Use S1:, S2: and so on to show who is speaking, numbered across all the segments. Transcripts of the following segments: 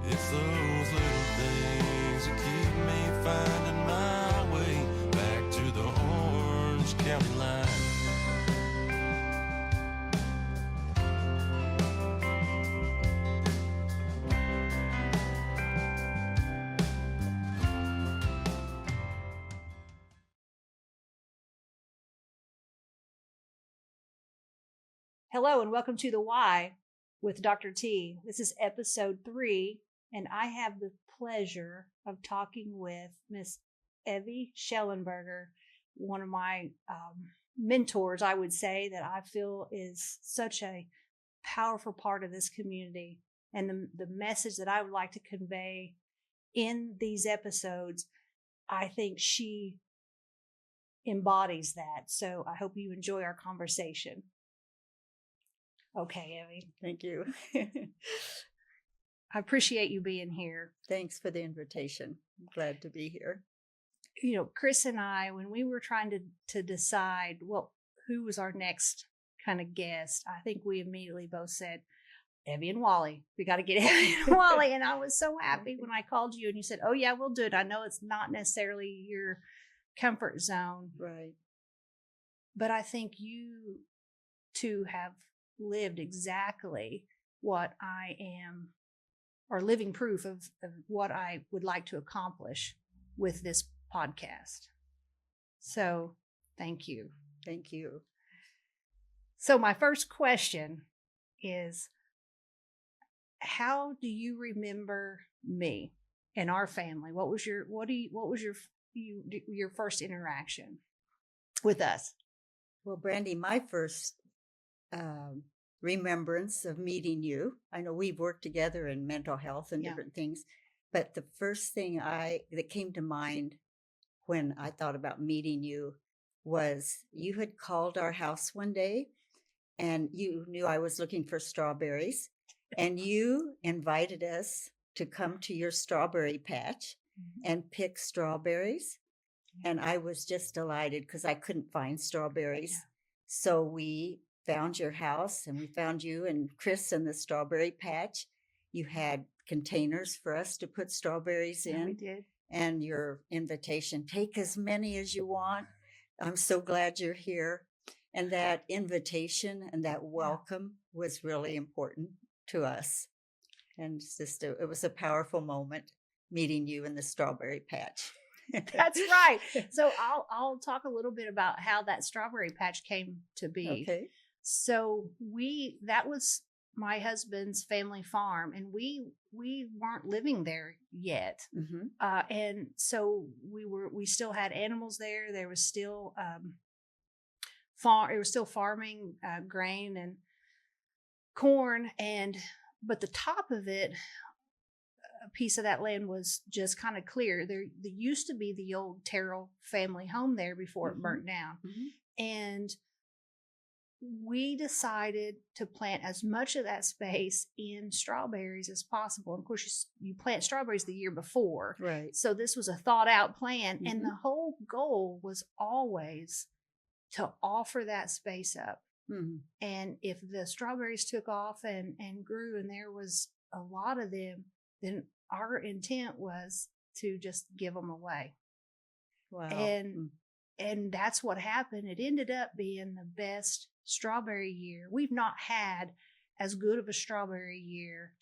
S1: It's those little things that keep me finding my way back to the Orange County line.
S2: Hello and welcome to the Why with Dr.T. This is episode 3, and I have the pleasure of talking with Miss Evie Shellenberger, one of my mentors, I would say, that I feel is such a powerful part of this community. And the message that I would like to convey in these episodes, I think she embodies that. So I hope you enjoy our conversation. Okay, Evie.
S3: Thank you.
S2: I appreciate you being here.
S3: Thanks for the invitation. I'm glad to be here.
S2: You know, Chris and I, when we were trying to decide, well, who was our next kind of guest, I think we immediately both said, Evie and Wally. We got to get Evie and Wally. And I was so happy when I called you and you said, oh, yeah, we'll do it. I know it's not necessarily your comfort zone.
S3: Right.
S2: But I think you two have lived exactly what I am, or living proof of what I would like to accomplish with this podcast. So thank you.
S3: Thank you.
S2: So my first question is, how do you remember me and our family? What was your first interaction with us?
S3: Well, Brandy, my first remembrance of meeting you. I know we've worked together in mental health and different things, but the first thing that came to mind when I thought about meeting you was you had called our house one day and you knew I was looking for strawberries and you invited us to come to your strawberry patch and pick strawberries. And I was just delighted because I couldn't find strawberries. Yeah. So we found your house and we found you and Chris in the strawberry patch. You had containers for us to put strawberries in.
S2: We did.
S3: And your invitation, take as many as you want. I'm so glad you're here. And that invitation and that welcome was really important to us. And it's just it was a powerful moment meeting you in the strawberry patch.
S2: That's right. So I'll talk a little bit about how that strawberry patch came to be.
S3: Okay.
S2: So that was my husband's family farm, and we weren't living there yet.
S3: Mm-hmm.
S2: And so we still had animals there. There was still farming grain and corn, but the top of it, a piece of that land was just kind of clear. There used to be the old Terrell family home there before it burnt down. Mm-hmm. And we decided to plant as much of that space in strawberries as possible. And of course, you plant strawberries the year before.
S3: Right.
S2: So this was a thought out plan. Mm-hmm. And the whole goal was always to offer that space up. Mm-hmm. And if the strawberries took off and grew and there was a lot of them, then our intent was to just give them away.
S3: Wow.
S2: And that's what happened. It ended up being the best strawberry year. We've not had as good of a strawberry year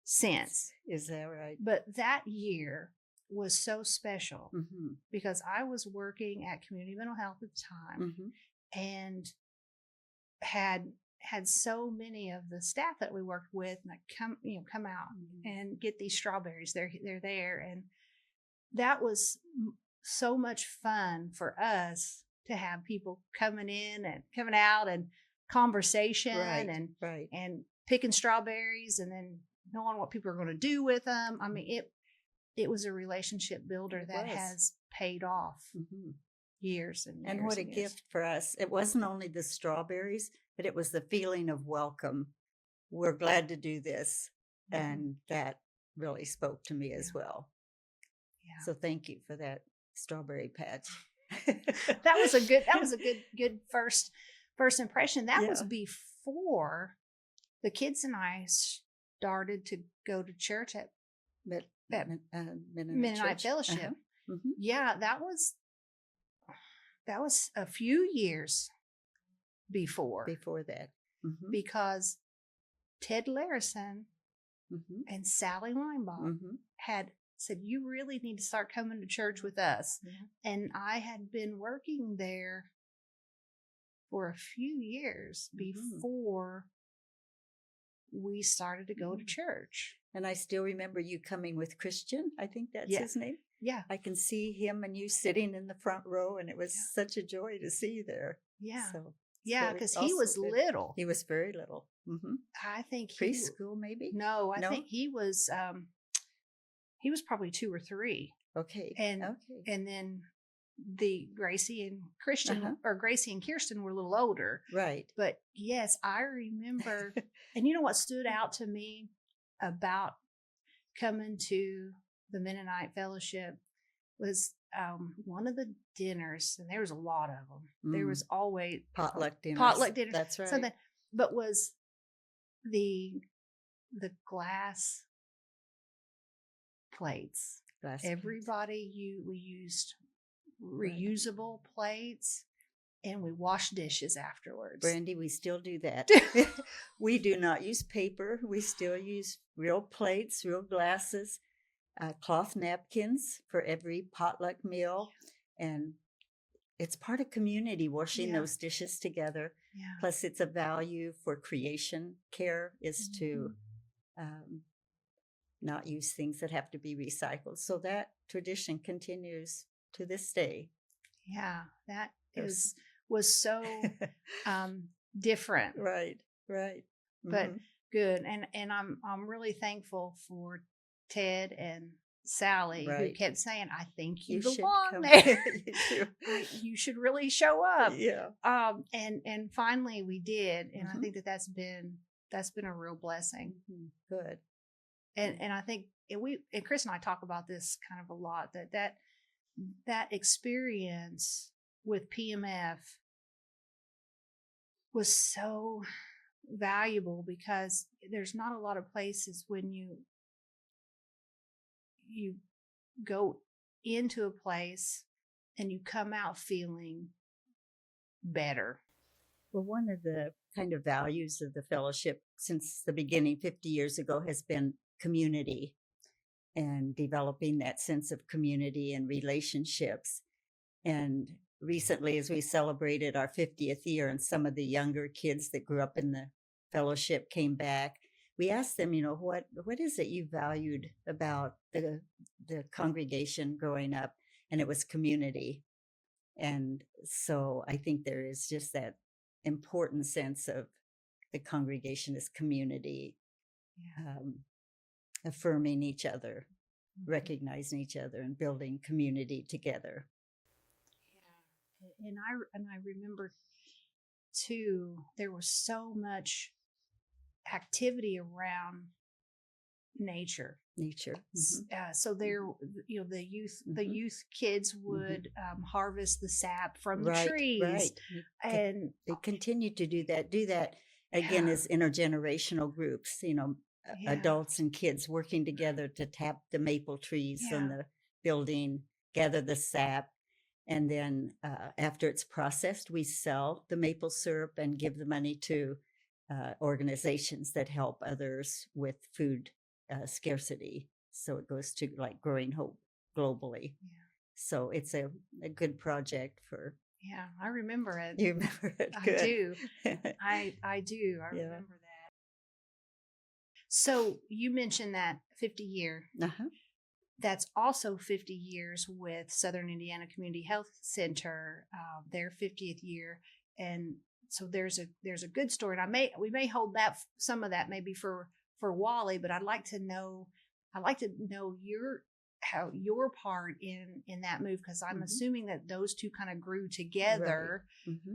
S2: since.
S3: Is that right?
S2: But that year was so special because I was working at Community Mental Health at the time and had so many of the staff that we worked with come out and get these strawberries. They're there, and that was so much fun for us to have people coming in and coming out and conversation and picking strawberries and then knowing what people are going to do with them. I mean, it was a relationship builder that has paid off years and years.
S3: And what a gift for us. It wasn't only the strawberries, but it was the feeling of welcome. We're glad to do this. And that really spoke to me as well. Yeah. So thank you for that strawberry patch.
S2: That was a good first impression. That was before the kids and I started to go to church at
S3: Mennonite
S2: Mennonite Fellowship.
S3: Uh-huh. Mm-hmm.
S2: Yeah, that was a few years before
S3: that. Mm-hmm.
S2: because Ted Larison
S3: Mm-hmm.
S2: and Sally Linebaugh
S3: Mm-hmm.
S2: had said, you really need to start coming to church with us.
S3: Yeah.
S2: And I had been working there for a few years before we started to go to church.
S3: And I still remember you coming with Christian. I think that's
S2: Yeah.
S3: his name.
S2: Yeah.
S3: I can see him and you sitting in the front row, and it was such a joy to see you there.
S2: Yeah.
S3: So
S2: Yeah, because he was little.
S3: He was very little. Mm-hmm.
S2: I think
S3: Preschool, maybe?
S2: No, I think he was probably 2 or 3.
S3: Okay.
S2: And then the Gracie and Christian or Gracie and Kirsten were a little older.
S3: Right.
S2: But yes, I remember. And you know what stood out to me about coming to the Mennonite Fellowship was one of the dinners, and there was a lot of them. There was always
S3: potluck dinners. That's right.
S2: Something, but was the glass plates. We used reusable plates, and we washed dishes afterwards.
S3: Brandy, we still do that. We do not use paper. We still use real plates, real glasses, cloth napkins for every potluck meal. And it's part of community, washing those dishes together. Yeah. Plus, it's a value for creation care is to not use things that have to be recycled. So that tradition continues to this day.
S2: Yeah, that was so different.
S3: Right.
S2: But good. And I'm really thankful for Ted and Sally who kept saying, I think you belong there. You should really show up.
S3: Yeah.
S2: And finally we did. And I think that's been a real blessing.
S3: Good.
S2: And I think and Chris and I talk about this kind of a lot, that experience with PMF was so valuable because there's not a lot of places when you go into a place and you come out feeling better.
S3: Well, one of the kind of values of the fellowship since the beginning 50 years ago has been community and developing that sense of community and relationships. And recently, as we celebrated our 50th year, and some of the younger kids that grew up in the fellowship came back, we asked them, what is it you valued about the congregation growing up? And it was community. And so I think there is just that important sense of the congregation as community, affirming each other, recognizing each other, and building community together.
S2: Yeah, and I remember too, there was so much activity around nature. So there, the youth kids would harvest the sap from the trees,
S3: right.
S2: And
S3: they continue to do that again as intergenerational groups. Adults and kids working together to tap the maple trees on the building, gather the sap, and then after it's processed, we sell the maple syrup and give the money to organizations that help others with food scarcity. So it goes to like Growing Hope globally. Yeah. So it's a good project for.
S2: Yeah, I remember it.
S3: You remember it? Good.
S2: I do. I do. I remember that. So you mentioned that 50 year. That's also 50 years with Southern Indiana Community Health Center, their 50th year, and so there's a good story. And we may hold that some of that maybe for Wally, but I'd like to know your part in that move, because I'm assuming that those two kind of grew together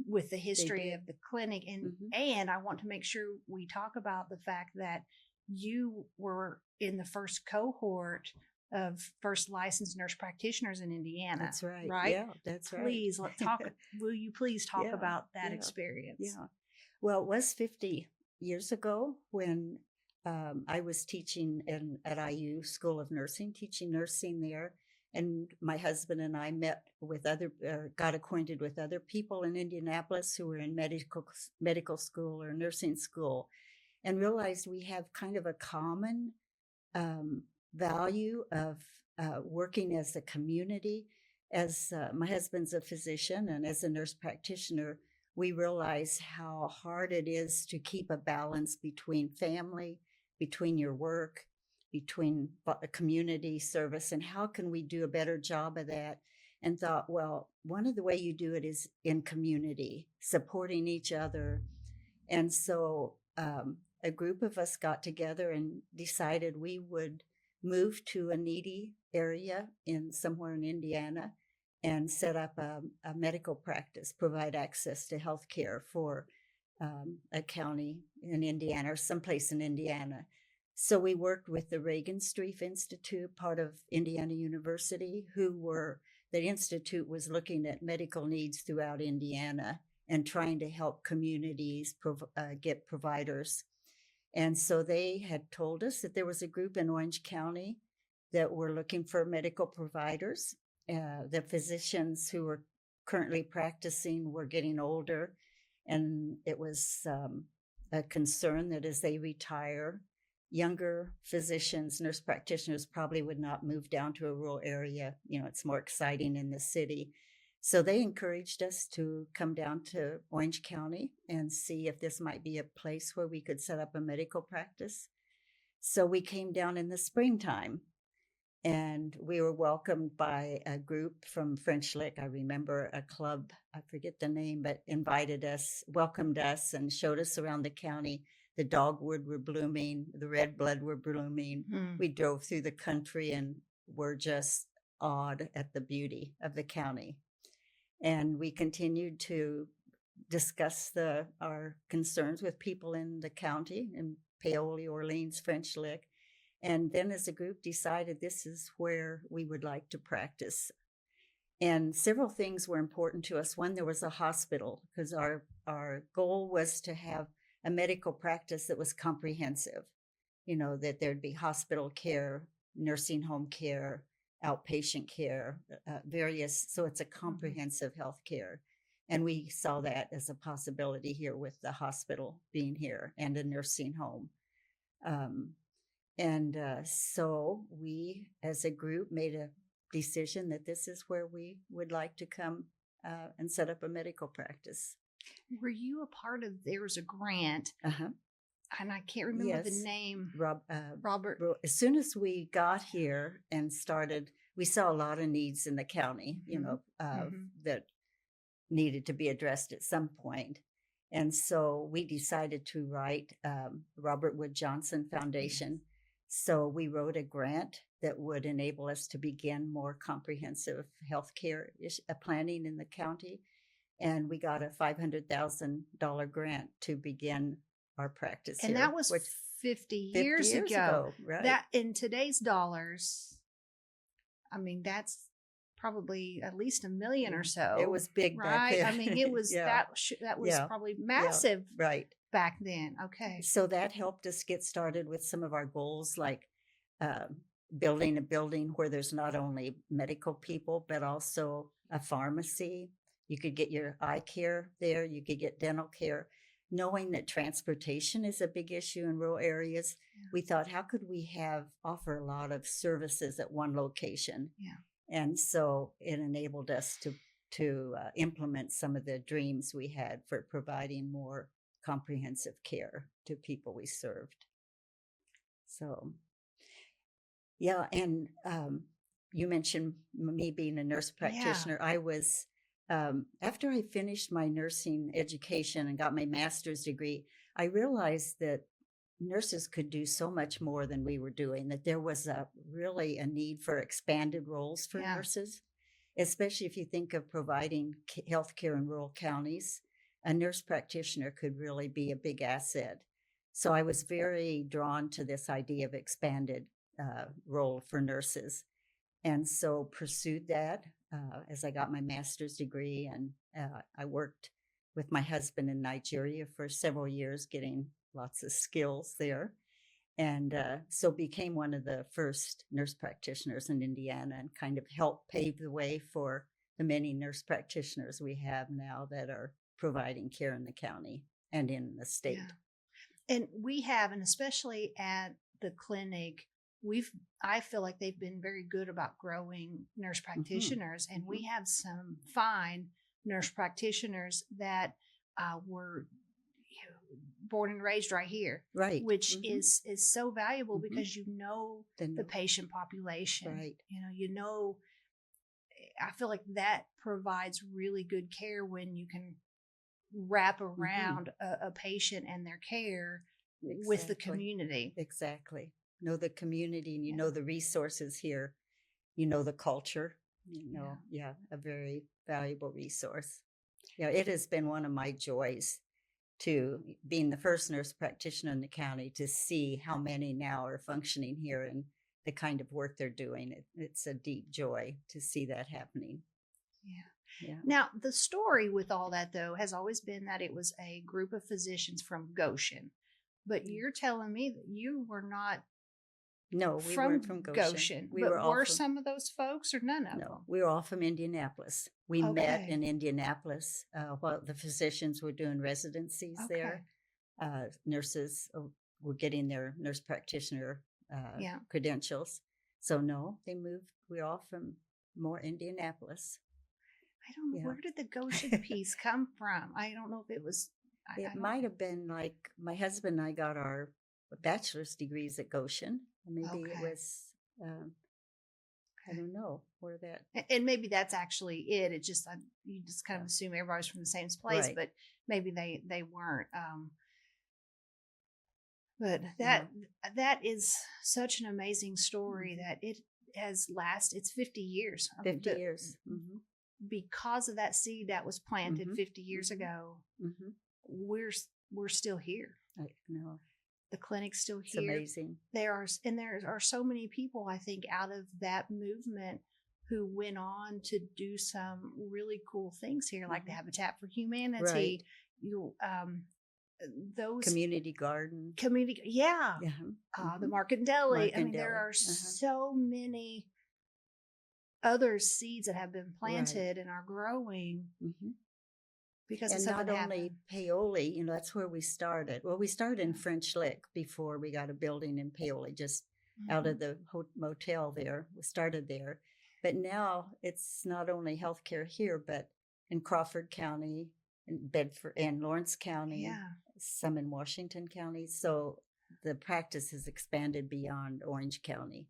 S2: with the history of the clinic, and I want to make sure we talk about the fact that you were in the first cohort of first licensed nurse practitioners in Indiana.
S3: That's right.
S2: Right?
S3: Yeah, that's right.
S2: Please, let's talk. Will you please talk about that experience?
S3: Yeah. Well, it was 50 years ago when I was teaching at IU School of Nursing, teaching nursing there. And my husband and I got acquainted with other people in Indianapolis who were in medical school or nursing school, and realized we have kind of a common value of working as a community. As my husband's a physician and as a nurse practitioner, we realize how hard it is to keep a balance between family, between your work, between community service, and how can we do a better job of that? And thought, well, one of the way you do it is in community, supporting each other. And so a group of us got together and decided we would move to a needy area somewhere in Indiana and set up a medical practice, provide access to health care for a county in Indiana or someplace in Indiana. So we worked with the Reagan Street Institute, part of Indiana University, the institute was looking at medical needs throughout Indiana and trying to help communities get providers. And so they had told us that there was a group in Orange County that were looking for medical providers. The physicians who were currently practicing were getting older, and it was a concern that as they retire, younger physicians, nurse practitioners probably would not move down to a rural area. It's more exciting in the city. So they encouraged us to come down to Orange County and see if this might be a place where we could set up a medical practice. So we came down in the springtime, and we were welcomed by a group from French Lick. I remember a club, I forget the name, but welcomed us and showed us around the county. The dogwood were blooming, the red blood were blooming. We drove through the country and were just awed at the beauty of the county. And we continued to discuss our concerns with people in the county, in Paoli, Orleans, French Lick. And then as a group decided this is where we would like to practice. And several things were important to us. One, there was a hospital, because our goal was to have a medical practice that was comprehensive, that there'd be hospital care, nursing home care, outpatient care, so it's a comprehensive health care. And we saw that as a possibility here with the hospital being here and a nursing home. So we, as a group, made a decision that this is where we would like to come and set up a medical practice.
S2: Were you a part of, there was a grant, and I can't remember the name. Robert.
S3: As soon as we got here and started, we saw a lot of needs in the county, that needed to be addressed at some point. And so we decided to write Robert Wood Johnson Foundation. So we wrote a grant that would enable us to begin more comprehensive healthcare planning in the county. And we got a $500,000 grant to begin our practice
S2: and
S3: here.
S2: That was 50 years ago.
S3: Right.
S2: That in today's dollars, I mean, that's probably at least $1 million or so.
S3: It was big back then.
S2: I mean, it was that was probably massive
S3: right
S2: back then. Okay.
S3: So that helped us get started with some of our goals, like building a building where there's not only medical people, but also a pharmacy. You could get your eye care there. You could get dental care. Knowing that transportation is a big issue in rural areas, we thought, how could we offer a lot of services at one location?
S2: Yeah.
S3: And so it enabled us to implement some of the dreams we had for providing more comprehensive care to people we served. So, and you mentioned me being a nurse practitioner. I was, after I finished my nursing education and got my master's degree, I realized that nurses could do so much more than we were doing, that there was really a need for expanded roles for nurses, especially if you think of providing healthcare in rural counties. A nurse practitioner could really be a big asset. So I was very drawn to this idea of expanded role for nurses. And so pursued that as I got my master's degree. And I worked with my husband in Nigeria for several years, getting lots of skills there. And so became one of the first nurse practitioners in Indiana and kind of helped pave the way for the many nurse practitioners we have now that are providing care in the county and in the state.
S2: Yeah. And we have, and especially at the clinic, I feel like they've been very good about growing nurse practitioners, and we have some fine nurse practitioners that were born and raised right here,
S3: right?
S2: Which is so valuable because you know
S3: the
S2: patient population,
S3: right?
S2: I feel like that provides really good care when you can wrap around a patient and their care with the community.
S3: Exactly. Know the community, and you know the resources here. You know the culture. A very valuable resource. It has been one of my joys to being the first nurse practitioner in the county to see how many now are functioning here and the kind of work they're doing. It's a deep joy to see that happening. Yeah.
S2: Now, the story with all that, though, has always been that it was a group of physicians from Goshen. But you're telling me that you were not.
S3: No, we weren't from Goshen.
S2: Were some of those folks or none of them?
S3: No, we were all from Indianapolis. We met in Indianapolis while the physicians were doing residencies there. Nurses were getting their nurse practitioner credentials. So no, they moved. We're all from more Indianapolis.
S2: I don't know. Where did the Goshen piece come from? I don't know if it was.
S3: It might have been like my husband and I got our bachelor's degrees at Goshen. Maybe it was, I don't know where that.
S2: And maybe that's actually it. It just, you just kind of assume everybody's from the same place, but maybe they weren't. But that is such an amazing story that it has lasted. It's 50 years.
S3: 50 years.
S2: Because of that seed that was planted 50 years ago, we're still here.
S3: I know.
S2: The clinic's still
S3: It's
S2: here.
S3: amazing.
S2: There are so many people, I think, out of that movement who went on to do some really cool things here, like the Habitat for Humanity. Those
S3: community garden.
S2: The Market Deli. There are so many other seeds that have been planted and are growing. Because
S3: and not only Paoli, that's where we started. Well, we started in French Lick before we got a building in Paoli, just out of the motel there. We started there. But now it's not only healthcare here, but in Crawford County, in Bedford, and Lawrence County, some in Washington County. So the practice has expanded beyond Orange County.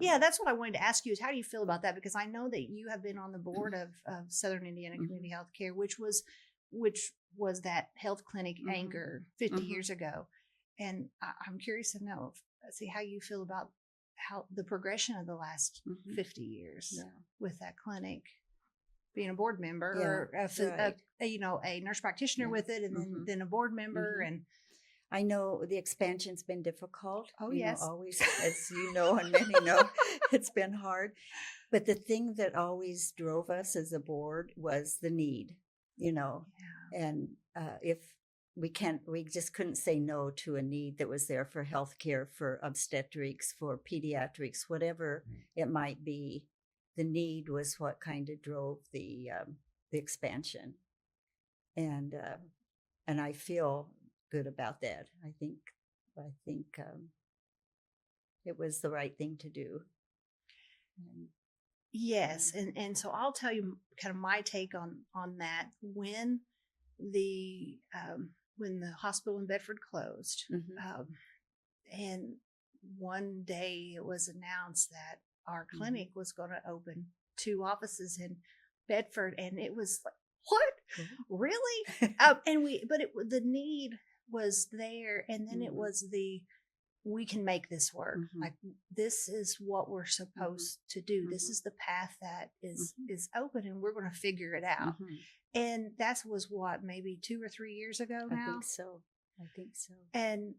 S2: That's what I wanted to ask you is how do you feel about that? Because I know that you have been on the board of Southern Indiana Community Healthcare, which was that health clinic anchor 50 years ago. And I'm curious to know, how you feel about how the progression of the last 50 years with that clinic, being a board member or a nurse practitioner with it, and then a board member and.
S3: I know the expansion's been difficult.
S2: Oh, yes.
S3: Always, as you know, and many know, it's been hard. But the thing that always drove us as a board was the need, and if we just couldn't say no to a need that was there for healthcare, for obstetrics, for pediatrics, whatever it might be. The need was what kind of drove the expansion. And I feel good about that. I think it was the right thing to do.
S2: Yes, and so I'll tell you kind of my take on that. When the hospital in Bedford closed, and one day it was announced that our clinic was going to open 2 offices in Bedford, and it was like, what? Really? The need was there, and then it was we can make this work. Like, this is what we're supposed to do. This is the path that is open, and we're going to figure it out. And that was what, maybe 2 or 3 years ago now?
S3: I think so.
S2: And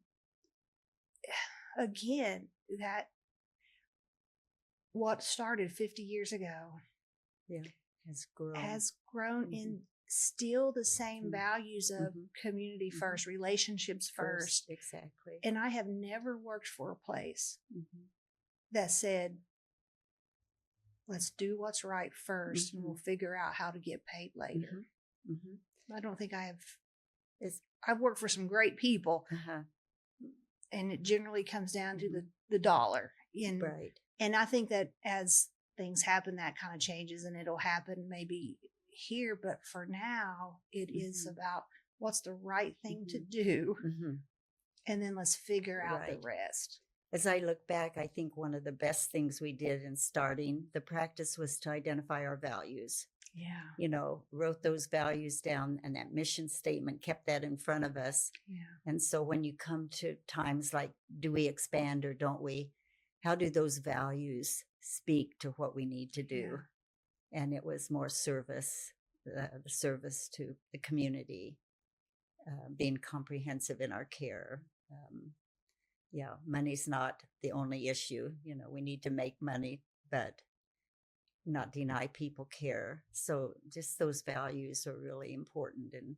S2: again, that what started 50 years ago
S3: has grown
S2: in still the same values of community first, relationships first.
S3: Exactly.
S2: And I have never worked for a place that said, let's do what's right first and we'll figure out how to get paid later. I don't think I have. I've worked for some great people, and it generally comes down to the dollar. And I think that as things happen, that kind of changes, and it'll happen maybe here. But for now, it is about what's the right thing to do, and then let's figure out the rest.
S3: As I look back, I think one of the best things we did in starting the practice was to identify our values.
S2: Yeah.
S3: You know, wrote those values down, and that mission statement, kept that in front of us.
S2: Yeah.
S3: And so when you come to times like, do we expand or don't we? How do those values speak to what we need to do? Yeah. And it was more service, the service to the community, being comprehensive in our care. Money's not the only issue. You know, we need to make money, but not deny people care. So just those values are really important in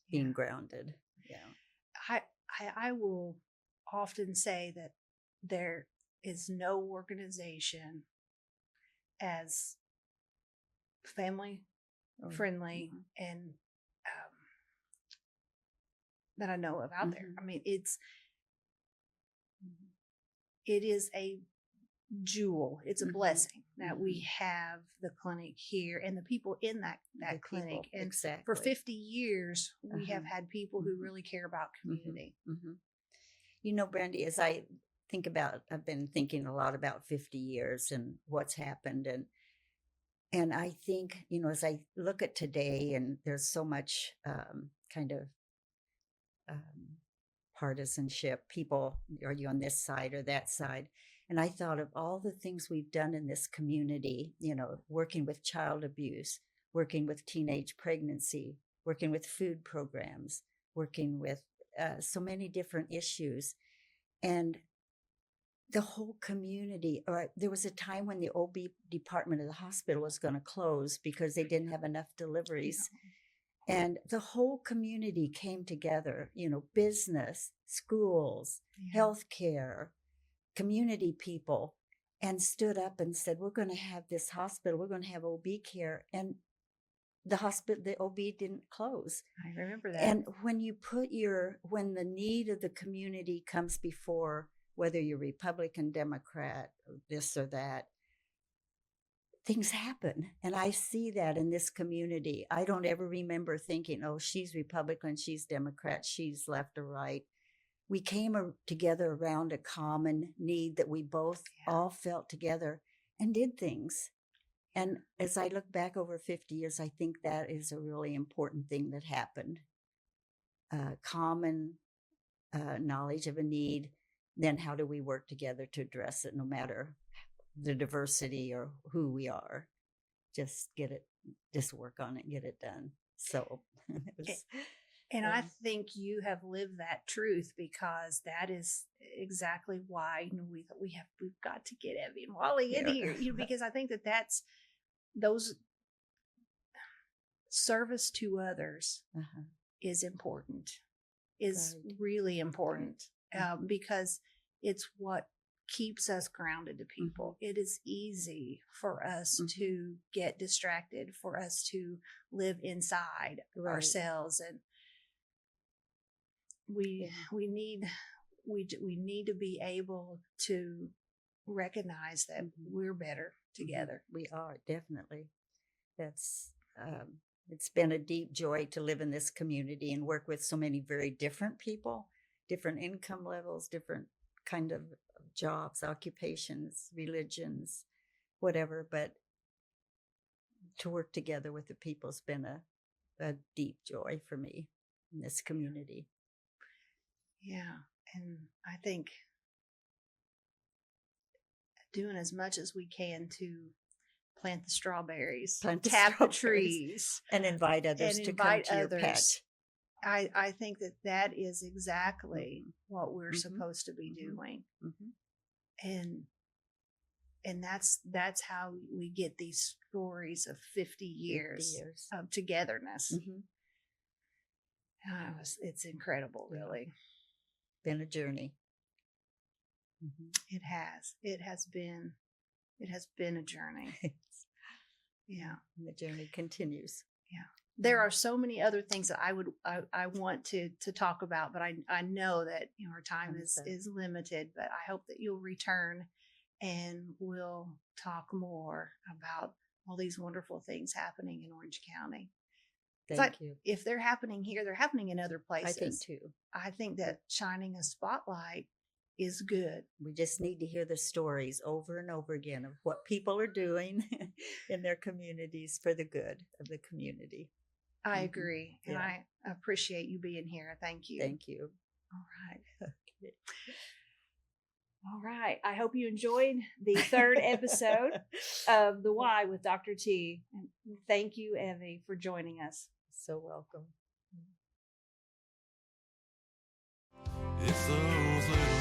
S3: being grounded. Yeah.
S2: I will often say that there is no organization as family friendly and that I know of out there. I mean, it is a jewel. It's a blessing that we have the clinic here and the people in that clinic. And for 50 years, we have had people who really care about community.
S3: You know, Brandy, as I think about, I've been thinking a lot about 50 years and what's happened. And I think, you know, as I look at today, and there's so much partisanship, people, are you on this side or that side? And I thought of all the things we've done in this community, you know, working with child abuse, working with teenage pregnancy, working with food programs, working with so many different issues. And the whole community, there was a time when the OB department of the hospital was going to close because they didn't have enough deliveries. And the whole community came together, you know, business, schools, healthcare, community people, and stood up and said, we're going to have this hospital, we're going to have OB care. And the OB didn't close.
S2: I remember that.
S3: And when you when the need of the community comes before, whether you're Republican, Democrat, or this or that, things happen. And I see that in this community. I don't ever remember thinking, oh, she's Republican, she's Democrat, she's left or right. We came together around a common need that we both all felt together and did things. And as I look back over 50 years, I think that is a really important thing that happened. Common knowledge of a need. Then how do we work together to address it, no matter the diversity or who we are? Just work on it, get it done. So it was.
S2: And I think you have lived that truth, because that is exactly why, you know, we've got to get Evie and Wally in here, you know, because I think that's those service to others is important, is really important, because it's what keeps us grounded to people. It is easy for us to get distracted, for us to live inside ourselves, and we need to be able to recognize that we're better together.
S3: We are, definitely. That's it's been a deep joy to live in this community and work with so many very different people, different income levels, different kind of jobs, occupations, religions, whatever. But to work together with the people has been a deep joy for me in this community.
S2: Yeah. And I think doing as much as we can to plant the strawberries, tap the trees,
S3: and invite others to come to your patch.
S2: I think that is exactly what we're supposed to be doing. And that's how we get these stories of 50 years, of togetherness. It's incredible, really.
S3: Been a journey.
S2: It has been a journey. Yeah.
S3: And the journey continues.
S2: Yeah. There are so many other things that I want to talk about, but I know that our time is limited, but I hope that you'll return and we'll talk more about all these wonderful things happening in Orange County.
S3: Thank you.
S2: If they're happening here, they're happening in other places.
S3: I think too.
S2: I think that shining a spotlight is good.
S3: We just need to hear the stories over and over again of what people are doing in their communities for the good of the community.
S2: I agree. And I appreciate you being here. Thank you.
S3: Thank you.
S2: All right. Okay. All right. I hope you enjoyed the third episode of The Why with Dr. T. And thank you, Evie, for joining us.
S3: So welcome.
S1: If those little